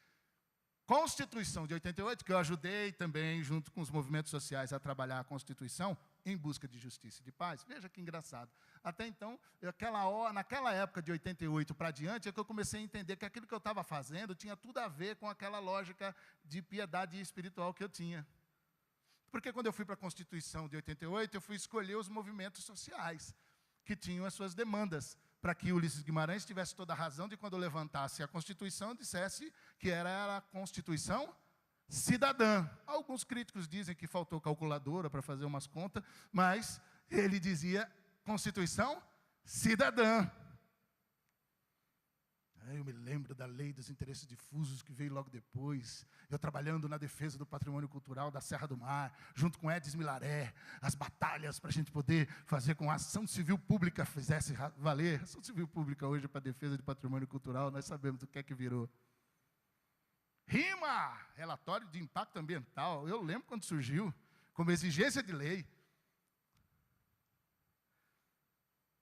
Constituição de 88, que eu ajudei também, junto com os movimentos sociais, a trabalhar a Constituição, em busca de justiça e de paz. Veja que engraçado. Até então, naquela época de 88 para diante, é que eu comecei a entender que aquilo que eu estava fazendo tinha tudo a ver com aquela lógica de piedade espiritual que eu tinha. Porque quando eu fui para a Constituição de 88, eu fui escolher os movimentos sociais que tinham as suas demandas, para que Ulisses Guimarães tivesse toda a razão de, quando eu levantasse a Constituição, dissesse que era a Constituição cidadã. Alguns críticos dizem que faltou calculadora para fazer umas contas, mas ele dizia Constituição cidadã. Eu me lembro da lei dos interesses difusos que veio logo depois. Eu trabalhando na defesa do patrimônio cultural da Serra do Mar, junto com Edis Milaré, as batalhas para a gente poder fazer com a ação civil pública fizesse valer. A ação civil pública hoje para a defesa de patrimônio cultural, nós sabemos o que é que virou. RIMA, relatório de impacto ambiental. Eu lembro quando surgiu, como exigência de lei.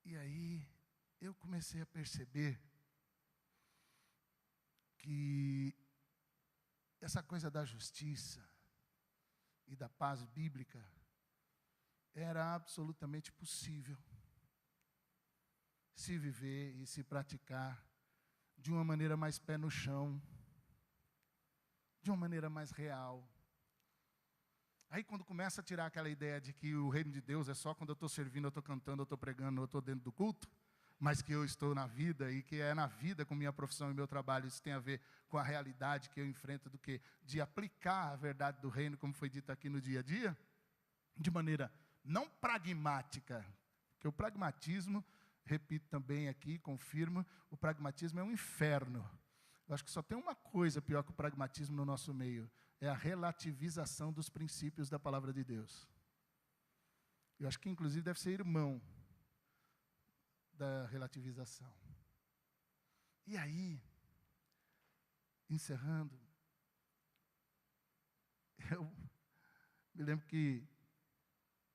E aí, eu comecei a perceber que essa coisa da justiça e da paz bíblica era absolutamente possível se viver e se praticar de uma maneira mais pé no chão, de uma maneira mais real. Aí quando começa a tirar aquela ideia de que o reino de Deus é só quando eu estou servindo, eu estou cantando, eu estou pregando, eu estou dentro do culto, mas que eu estou na vida, e que é na vida com minha profissão e meu trabalho, isso tem a ver com a realidade que eu enfrento, do que de aplicar a verdade do reino, como foi dito aqui no dia a dia, de maneira não pragmática, porque o pragmatismo, repito também aqui, confirmo, o pragmatismo é um inferno. Eu acho que só tem uma coisa pior que o pragmatismo no nosso meio, é a relativização dos princípios da palavra de Deus. Eu acho que, inclusive, deve ser irmão da relativização. E aí, encerrando, eu me lembro que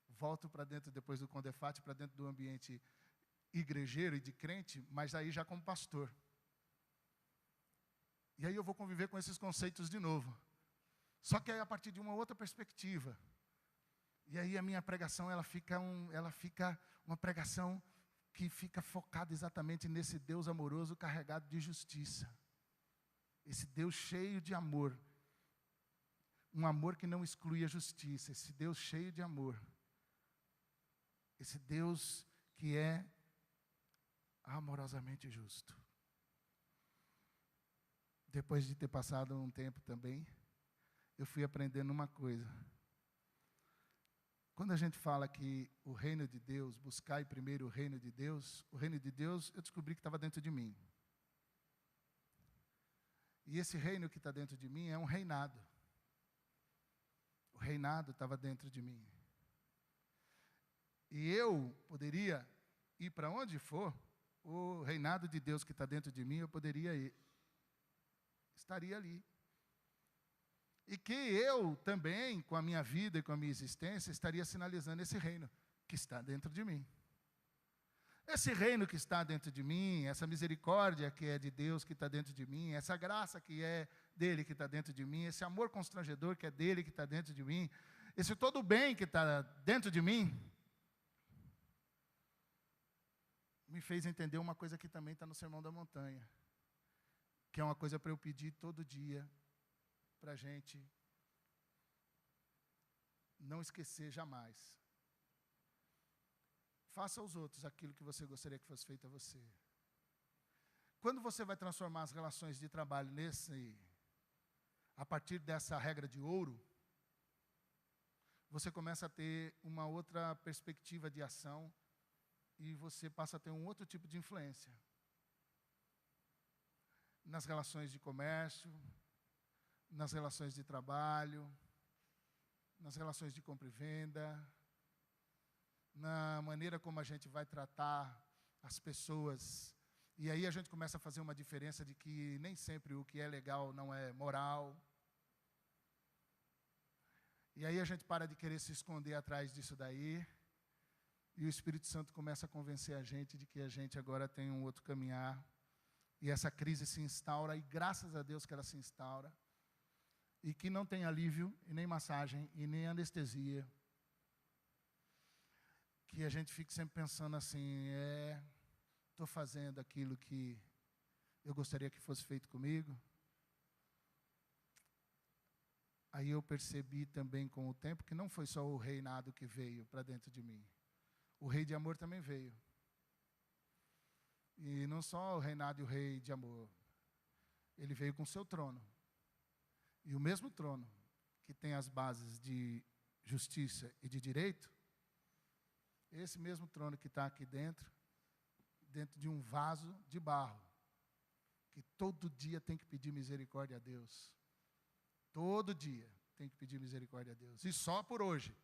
volto para dentro, depois do Condefate, para dentro do ambiente igrejeiro e de crente, mas aí já como pastor. E aí eu vou conviver com esses conceitos de novo. Só que aí a partir de uma outra perspectiva. E aí a minha pregação, ela fica uma pregação que fica focada exatamente nesse Deus amoroso carregado de justiça. Esse Deus cheio de amor. Um amor que não exclui a justiça. Esse Deus cheio de amor. Esse Deus que é amorosamente justo. Depois de ter passado um tempo também, eu fui aprendendo uma coisa. Quando a gente fala que o reino de Deus, buscai primeiro o reino de Deus, eu descobri que estava dentro de mim. E esse reino que está dentro de mim é um reinado. O reinado estava dentro de mim. E eu poderia ir para onde for, o reinado de Deus que está dentro de mim, eu poderia ir. Estaria ali. E que eu também, com a minha vida e com a minha existência, estaria sinalizando esse reino que está dentro de mim. Esse reino que está dentro de mim, essa misericórdia que é de Deus que está dentro de mim, essa graça que é dele que está dentro de mim, esse amor constrangedor que é dele que está dentro de mim, esse todo bem que está dentro de mim, me fez entender uma coisa que também está no Sermão da Montanha, que é uma coisa para eu pedir todo dia, para a gente não esquecer jamais. Faça aos outros aquilo que você gostaria que fosse feito a você. Quando você vai transformar as relações de trabalho a partir dessa regra de ouro, você começa a ter uma outra perspectiva de ação e você passa a ter um outro tipo de influência. Nas relações de comércio, nas relações de trabalho, nas relações de compra e venda, na maneira como a gente vai tratar as pessoas. E aí a gente começa a fazer uma diferença de que nem sempre o que é legal não é moral. E aí a gente para de querer se esconder atrás disso daí, e o Espírito Santo começa a convencer a gente de que a gente agora tem um outro caminhar, e essa crise se instaura, e graças a Deus que ela se instaura, e que não tem alívio, e nem massagem, e nem anestesia. que a gente fique sempre pensando assim, estou fazendo aquilo que eu gostaria que fosse feito comigo? Aí eu percebi também com o tempo que não foi só o reinado que veio para dentro de mim. O rei de amor também veio. E não só o reinado e o rei de amor. Ele veio com o seu trono. E o mesmo trono que tem as bases de justiça e de direito, esse mesmo trono que está aqui dentro de um vaso de barro, que todo dia tem que pedir misericórdia a Deus. Todo dia tem que pedir misericórdia a Deus. E só por hoje,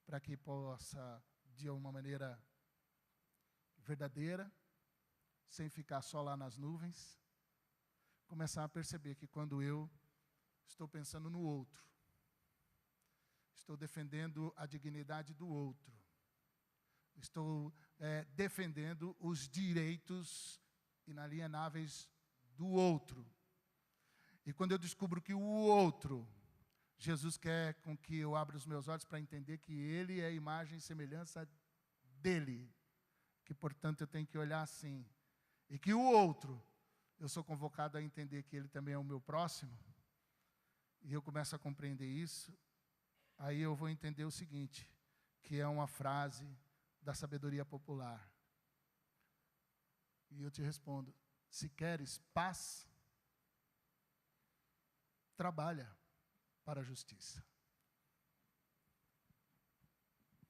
para que possa, de uma maneira verdadeira, sem ficar só lá nas nuvens, começar a perceber que quando eu estou pensando no outro, estou defendendo a dignidade do outro, estou defendendo os direitos inalienáveis do outro. E quando eu descubro que o outro, Jesus quer com que eu abra os meus olhos para entender que Ele é a imagem e semelhança dEle, que, portanto, eu tenho que olhar assim, e que o outro, eu sou convocado a entender que ele também é o meu próximo, e eu começo a compreender isso, aí eu vou entender o seguinte, que é uma frase da sabedoria popular. E eu te respondo, se queres paz, trabalha para a justiça.